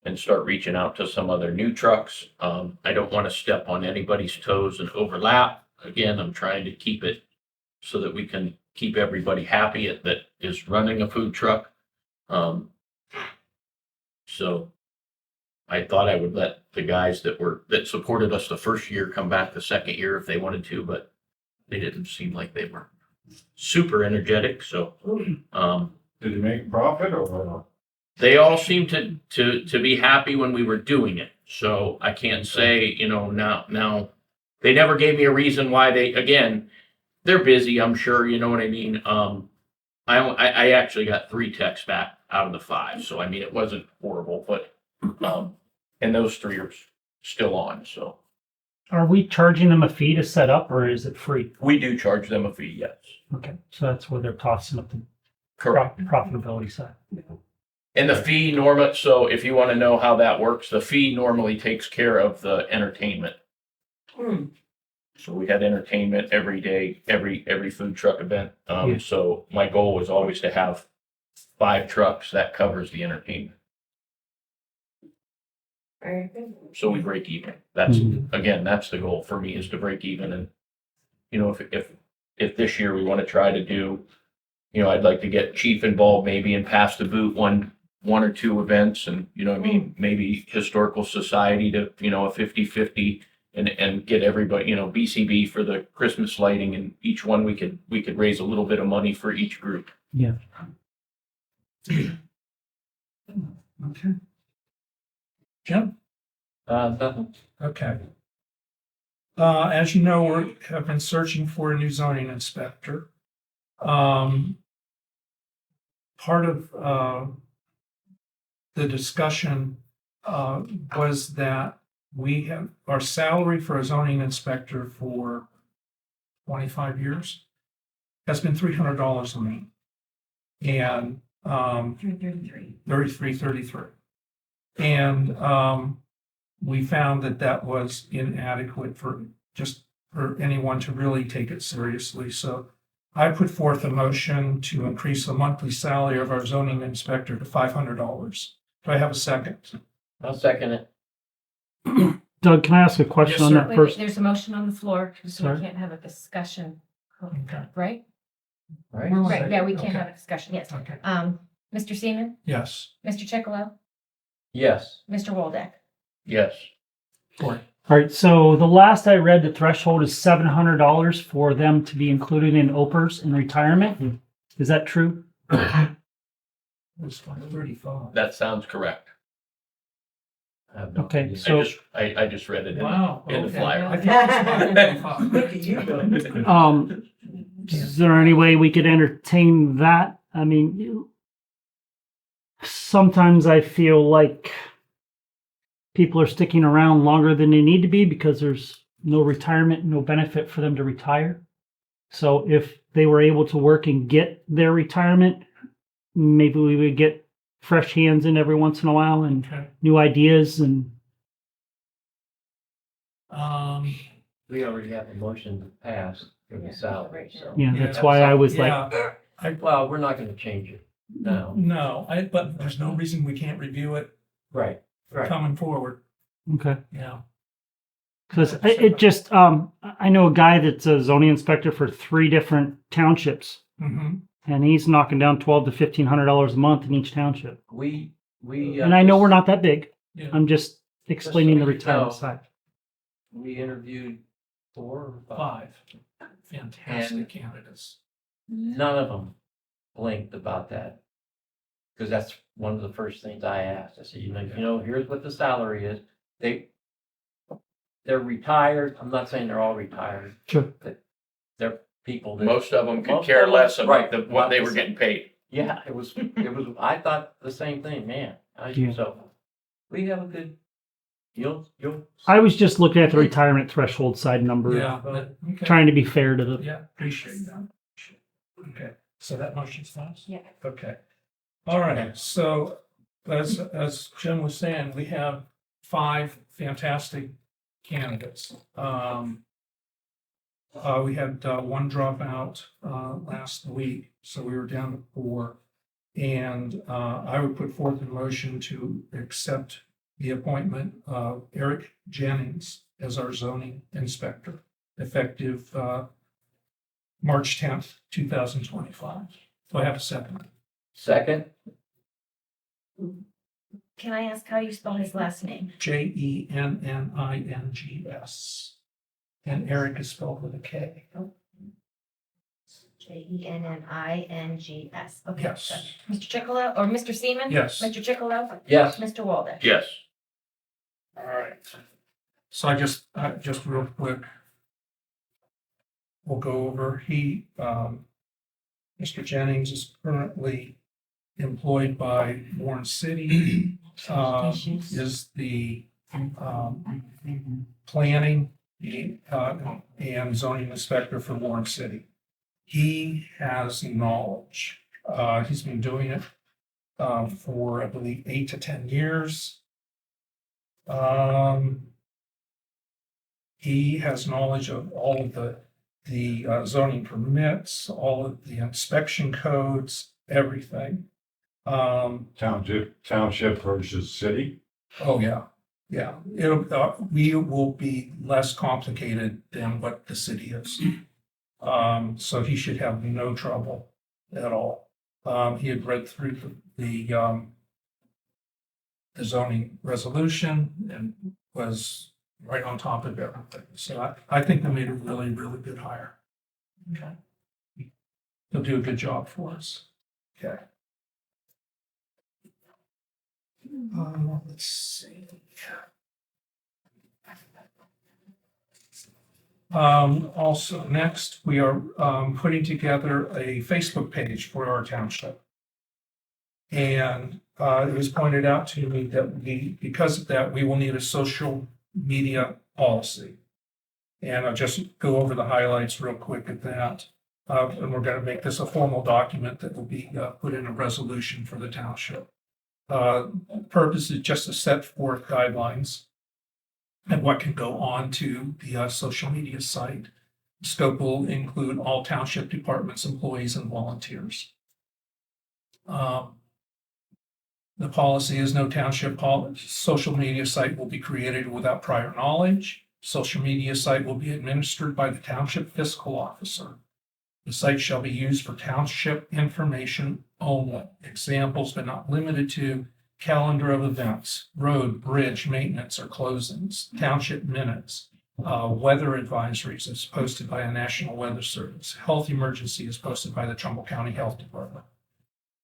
and start reaching out to some other new trucks. I don't want to step on anybody's toes and overlap. Again, I'm trying to keep it so that we can keep everybody happy that is running a food truck. So I thought I would let the guys that supported us the first year come back the second year if they wanted to, but they didn't seem like they were super energetic. So, Did he make profit or? they all seemed to be happy when we were doing it. So I can't say, now they never gave me a reason why they're busy, I'm sure, you know what I mean? I actually got 3 texts back out of the 5. So, I mean, it wasn't horrible, but, and those 3 are still on. So Are we charging them a fee to set up or is it free? we do charge them a fee. Yes. Okay, so that's where they're tossing up the Correct. profitability side. And the fee so if you want to know how that works, the fee normally takes care of the entertainment. Hmm. So we had entertainment every day, every food truck event. Yeah. So my goal was always to have 5 trucks that covers the entertainment. Very good. So we break even. That's, Mhm. again, that's the goal for me, is to break even. And, if this year we want to try to do, I'd like to get Chief involved maybe and pass the boot one or 2 events and, maybe Historical Society to, a 50-50 and get everybody, BCB for the Christmas lighting, and each one we could raise a little bit of money for each group. Yeah. Okay. Jim? Nothing. Okay. As you know, we have been searching for a new zoning inspector. Part of the discussion was that we have our salary for a zoning inspector for 25 years has been $300 a month. And 33. And we found that was inadequate for anyone to really take it seriously. So I put forth a motion to increase the monthly salary of our zoning inspector to $500. Do I have a second? I'll second it. Doug, can I ask a question Yes, on sir. that Wait, first? there's a motion on the floor, so Sorry? we can't have a discussion, Okay. right? right? Right, yeah, we can't Okay. have a discussion, yes. Okay. Mr. Seaman, Yes. Mr. Chicolo, Yes. Mr. Waldeck. Yes. Cory. All right, so the last I read, the threshold is $700 for them to be included in OPERS in retirement. Is that true? It was 35. That sounds correct. I have no Okay, idea. so I just read it Wow. in the okay. flyer. I thought it was 35. Look at you go. is there any way we could entertain that? I mean, sometimes I feel like people are sticking around longer than they need to be because there's no retirement, no benefit for them to retire. So if they were able to work and get their retirement, maybe we would get fresh hands in every once in a while and Okay. new ideas. And We already have a motion passed for the salary, so. yeah, that's why I was like, Yeah. Well, we're not gonna change it. No. No, but there's no reason we can't review it Right, right. coming forward. okay. Yeah. Because it just, I know a guy that's a zoning inspector for 3 different townships, Mm-hmm. and he's knocking down $1,200 to $1,500 a month in each township. We. And I know we're not that big. Yeah. I'm just explaining the so you retirement know, side. We interviewed 4 or 5. 5 fantastic And- candidates. None of them blinked about that. Because that's one of the first things I asked. I said, here's what the salary is. They're retired. I'm not saying they're all retired. Sure. But they're people that. Most of them could Most care of them- less about right. what they were getting paid. Yeah, it was, I thought the same thing, man. Yeah. So we have a good, you'll. I was just looking at the retirement threshold side number, Yeah. Okay. trying to be fair to the. Yeah, appreciate that. Okay, so that motion's passed? Yeah. Okay. All right, so as Jim was saying, we have 5 fantastic candidates. We had 1 dropout last week, so we were down to 4. And I would put forth a motion to accept the appointment of Eric Jennings as our zoning inspector, effective March 10th, 2025. Do I have a second? Second, Can I ask how you spell his last name? Jennings. And Eric is spelled with a K. Jennings. Okay. Yes. got it. Mr. Chicolo, or Mr. Seaman? Yes. Mr. Chicolo? yes. Mr. Waldeck? Yes. All right. So I just real quick, we'll go over, Mr. Jennings is currently employed by Warren City, is the, planning, and zoning inspector for Warren City. He has knowledge. He's been doing it, for, I believe, 8 to 10 years. He has knowledge of all of the zoning permits, all of the inspection codes, everything. Township versus city. Oh, yeah, yeah. We will be less complicated than what the city is. So he should have no trouble at all. He had read through the zoning resolution and was right on top of everything. So I think they made a really, really good hire. Okay. He'll do a good job for us. Okay. Let's see. Also, next, we are putting together a Facebook page for our township. And it was pointed out to me that because of that, we will need a social media policy. And I'll just go over the highlights real quick at that. And we're going to make this a formal document that will be put in a resolution for the township. Purpose is just to set forth guidelines and what can go on to the social media site. Scope will include all township departments, employees, and volunteers. The policy is no township social media site will be created without prior knowledge. Social media site will be administered by the township fiscal officer. The site shall be used for township information only. Examples, but not limited to, calendar of events, road, bridge, maintenance or closings, township minutes, weather advisories as posted by a National Weather Service, health emergency as posted by the Trumbull County Health Department.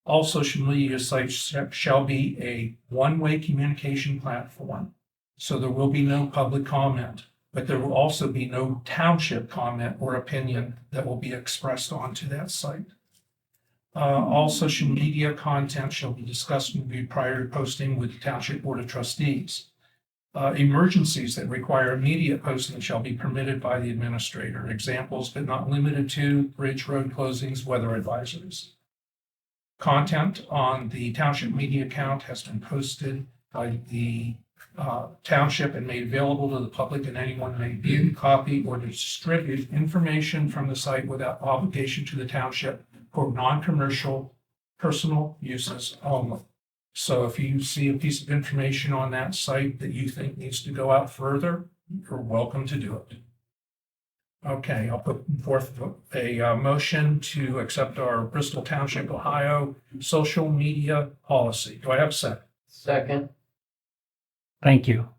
All social media sites shall be a one-way communication platform, so there will be no public comment, but there will also be no township comment or opinion that will be expressed onto that site. All social media content shall be discussed and reviewed prior to posting with the Township Board of Trustees. Emergencies that require immediate posting shall be permitted by the administrator. Examples, but not limited to, bridge road closings, weather advisories. Content on the township media account has been posted by the township and made available to the public, and anyone may view, copy, or distribute information from the site without obligation to the township for non-commercial personal uses only. So if you see a piece of information on that site that you think needs to go out further, you're welcome to do it. Okay, I'll put forth a motion to accept our Bristol Township, Ohio social media policy. Do I have a second? Second. Thank you.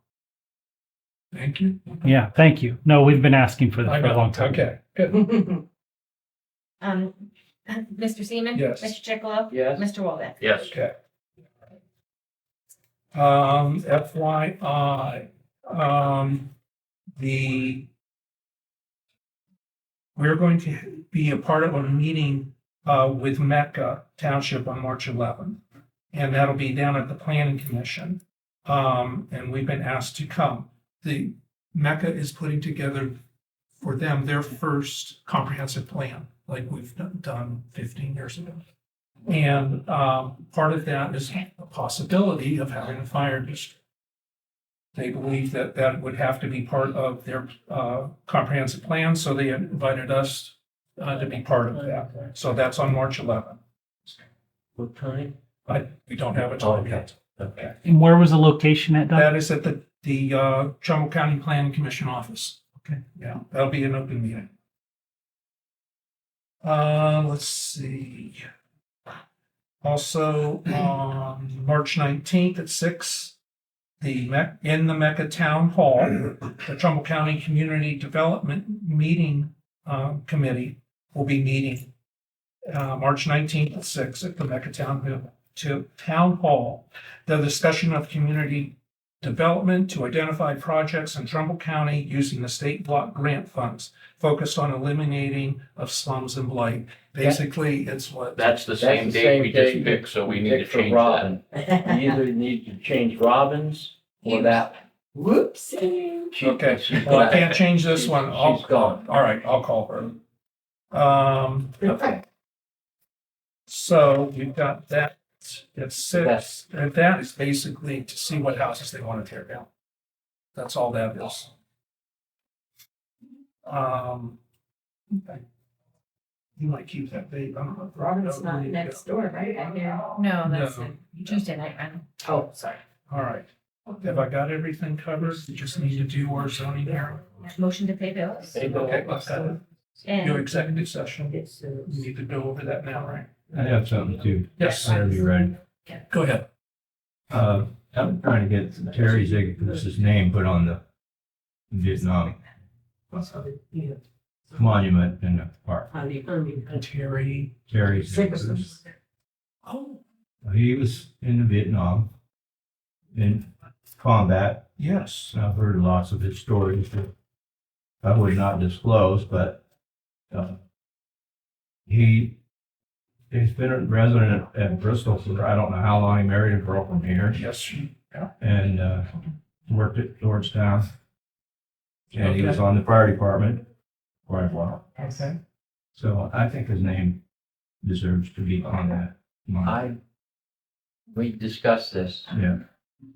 Thank you. Yeah, thank you. No, we've been asking for this I for a know. long time. Okay, good. Mr. Seaman? Yes. Mr. Chicolo? Yes. Mr. Waldeck? Yes. Okay. FYI, we're going to be a part of a meeting with Mecca Township on March 11th, and that'll be down at the Planning Commission. And we've been asked to come. The Mecca is putting together for them their first comprehensive plan, like we've done 15 years ago. And part of that is a possibility of having a fire district. They believe that that would have to be part of their comprehensive plan, so they invited us to be part of that. So that's on March 11th. What time? We don't have a time yet. Okay. And where was the location at, Doug? That is at the Trumbull County Planning Commission office. Okay. Yeah, that'll be an open meeting. Let's see. Also, on March 19th at 6, in the Mecca Town Hall, the Trumbull County Community Development Meeting Committee will be meeting March 19th at 6 at the Mecca Town Hall. The discussion of community development to identify projects in Trumbull County using the state block grant funds focused on eliminating of slums and blight. Basically, it's what. That's the same the date same we date just picked, so we need to Pick for change that. Robin. You either need to change Robin's or that. Whoops. Okay, well, I can't change this one. She's gone. All right, I'll call her. Okay. So we've got that at 6, and that is basically to see what houses they want to tear down. That's all that is. Okay. You might keep that date. I don't know. Robin's not next door, right? I hear. No, that's No. a Tuesday night rental. Oh, sorry. All right. Have I got everything covered? You just need to do our zoning here. Motion to pay bills. Okay, let's have it. Your And executive session. We need to go over that now, right? I have something too. Yes. Whenever you're ready. Go ahead. I'm trying to get Terry Ziggus' name put on the Vietnam monument in the park. Terry. Terry Ziggus. Oh, He was in Vietnam in combat. yes. I've heard lots of his stories that I would not disclose, but he's been a resident at Bristol for I don't know how long. He married a girl from here Yes. Yeah. and worked at Georgetown. And he was Okay. on the fire department for a while. Okay. So I think his name deserves to be on that. monument. We discussed this. Yeah,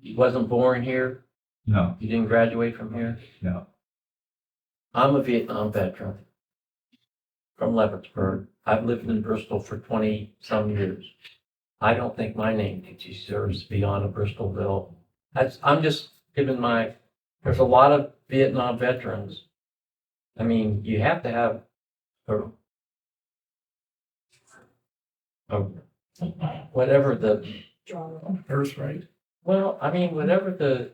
He wasn't born here. no, He didn't graduate from here. no. I'm a Vietnam veteran from Leopardburg. I've lived in Bristol for 20-some years. I don't think my name deserves to be on a Bristol bill. I'm just giving there's a lot of Vietnam veterans. I mean, you have to have a whatever the, Earth, right? well, I mean, whatever the,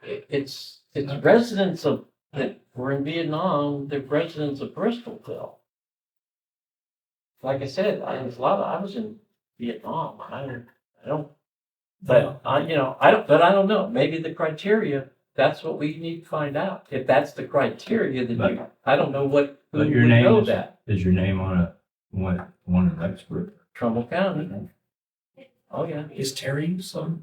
it's residents of, that were in Vietnam, they're residents of Bristolville. Like I said, I was in Vietnam, I don't, but I don't know, maybe the criteria, that's what we need to find out. If that's the criteria, then I don't know who But your would name know is, that. is your name on one of the expert? Trumbull County. Oh, yeah. Is Terry's on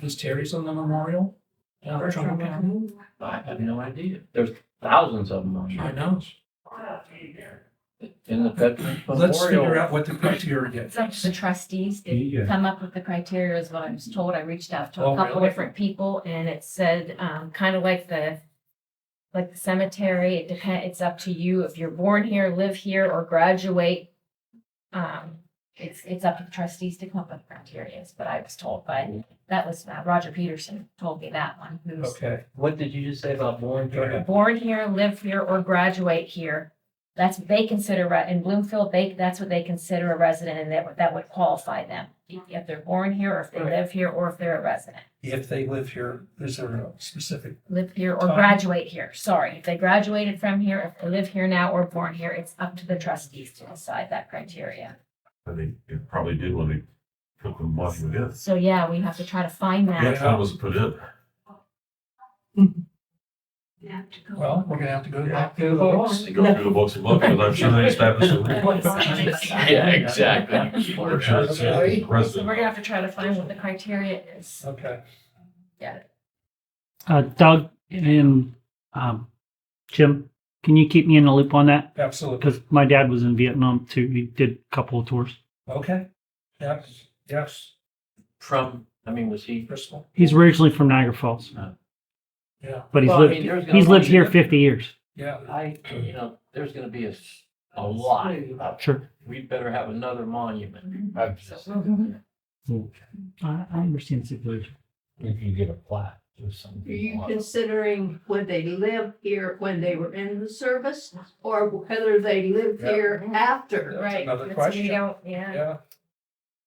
Is Terry's on the memorial? For Trumbull County? I have no idea. There's thousands of them on I there. know. In the Veterans Let's figure Memorial. out what the criteria It's up to the trustees to Yeah. come up with the criteria is what I was told. I reached out to Oh, a couple really? different people and it said, kind of like the cemetery, it depends, it's up to you if you're born here, live here, or graduate. It's up to the trustees to come up with criteria, but I was told by, that was Roger Peterson told me that one, who's Okay. What did you just say about born Go ahead. born here, live here, or graduate here. That's what they consider, in Bloomfield, that's what they consider a resident, and that would qualify them. If they're born here, or if they live here, or if they're a resident. If they live here, is there a specific? Live here or Time. graduate here, sorry. If they graduated from here, if they live here now or born here, it's up to the trustees to decide that criteria. I think it probably did when they put the money in. So yeah, we have to try to find that. Yeah, that was put in. Well, we're gonna have to go back to the books. They go through the books and look, because I'm sure they established it. Yeah, exactly. I'm sure it's a So resident. we're gonna have to try to find what the criteria is. Okay. Yeah. Doug and Jim, can you keep me in the loop on that? Absolutely. Because my dad was in Vietnam too. He did a couple of tours. Okay. Yes, yes. Was he? Bristol. He's originally from Niagara Falls, Yeah, but Well, I mean, there's gonna he's lived be- here 50 years. yeah. There's gonna be a lot. Sure. We better have another monument. I understand the situation. If you get a plaque, there's some. Are you considering would they live here when they were in the service, or whether they lived Yeah. here after? Right. Another That's- question. We don't, Yeah.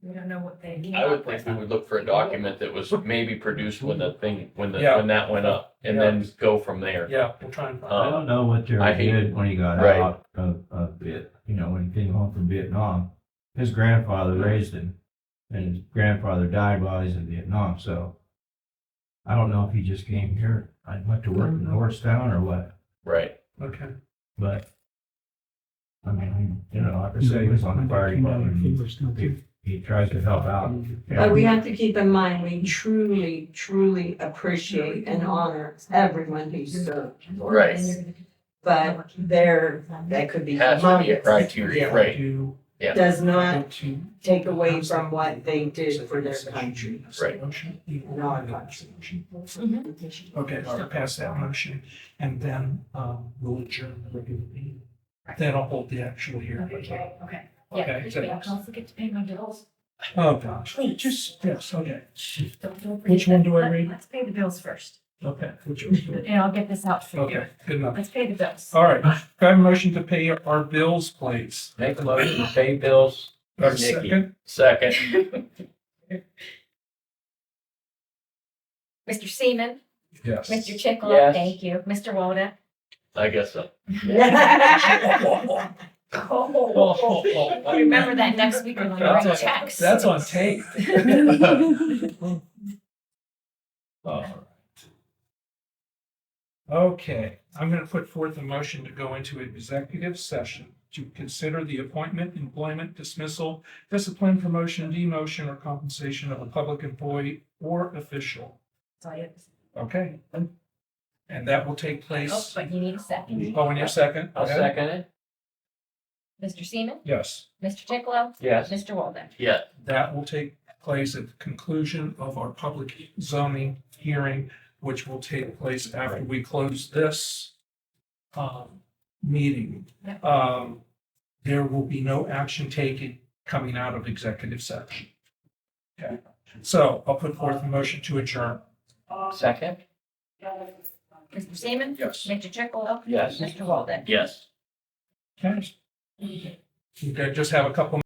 we don't know what they came I would up with. think we would look for a document that was maybe produced when Yeah. when that went up, and then go from there. Yeah, we'll try and find I don't know what I Terry hate- did when he got Right. out of when he came home from Vietnam. His grandfather raised him, and his grandfather died while he was in Vietnam, so I don't know if he just came here. I went to work in Norristown or what, Right. Okay. but I mean, like I say, he was on the fire department. He tries to help out. But we have to keep in mind, we truly, truly appreciate and honor everyone who served. for Right. us. But that could be. Has to be a humongous. criteria, Yeah. right? To- Yeah. Does not to- take away from what they did for their country. Right. And our country. Okay, I'll pass that motion, and then, we'll adjourn the regular meeting. Then I'll hold the actual hearing. Okay. Okay, Yeah, so- I also get to pay my bills. Oh, gosh, yes, okay. Don't Which one do I read? Let's pay the bills first, Okay. Which one? and I'll get this out for you. Okay, good enough. Let's pay the bills. All right, do I have a motion to pay our bills, please? Make a motion to pay bills. Do I have a Nikki. second? Second. Mr. Seaman, Yes. Mr. Chickle, Yes. thank you. Mr. Woda. I guess so. Remember that next week when we That's write on- checks. That's on tape. All right. Okay, I'm gonna put forth a motion to go into executive session to consider the appointment, employment, dismissal, discipline, promotion, demotion, or compensation of a public employee or official. Okay? And that will take Oh, place. but you need a second. Oh, in your second? I'll Okay. second it. Mr. Seaman, Yes. Mr. Ticklow, Yes. Mr. Walden. Yeah. That will take place at the conclusion of our public zoning hearing, which will take place after we close this meeting. Yep. There will be no action taken coming out of executive session. Okay, so I'll put forth a motion to adjourn. Second. Mr. Seaman. Yes. Mr. Ticklow. Yes. Mr. Walden. Yes. Okay. You could just have a couple